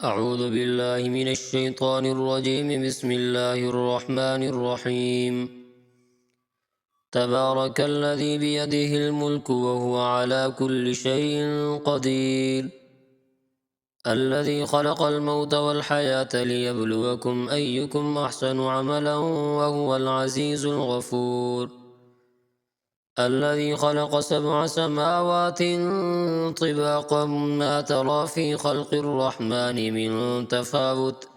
أعوذ بالله من الشيطان الرجيم. بسم الله الرحمن الرحيم. تبارك الذي بيده الملك وهو على كل شيء قدير، الذي خلق الموت والحياة ليبلوكم أيكم أحسن عملا وهو العزيز الغفور، الذي خلق 7 سماوات طباقا ما ترى في خلق الرحمن من تفاوت،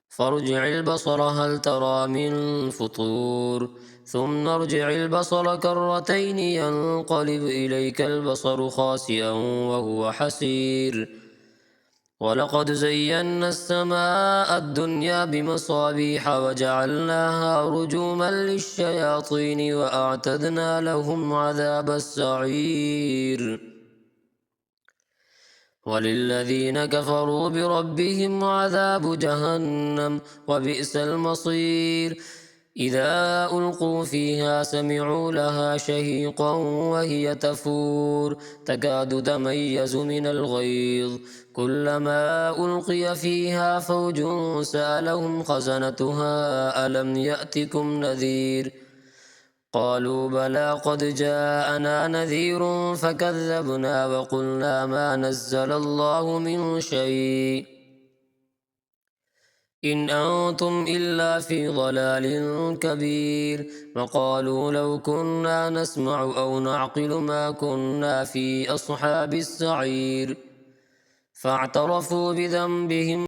فارجع البصر هل ترى من فطور، ثم ارجع البصر كرتين ينقلب إليك البصر خاسئا وهو حسير، ولقد زينا السماء الدنيا بمصابيح وجعلناها رجوما للشياطين وأعتدنا لهم عذاب السعير، وللذين كفروا بربهم عذاب جهنم وبئس المصير. إذا ألقوا فيها سمعوا لها شهيقا وهي تفور تكاد تميز من الغيظ، كلما ألقي فيها فوج سألهم خزنتها ألم يأتكم نذير، قالوا بلى قد جاءنا نذير فكذبنا وقلنا ما نزل الله من شيء إن أنتم إلا في ضلال كبير، وقالوا لو كنا نسمع أو نعقل ما كنا في أصحاب السعير، فاعترفوا بذنبهم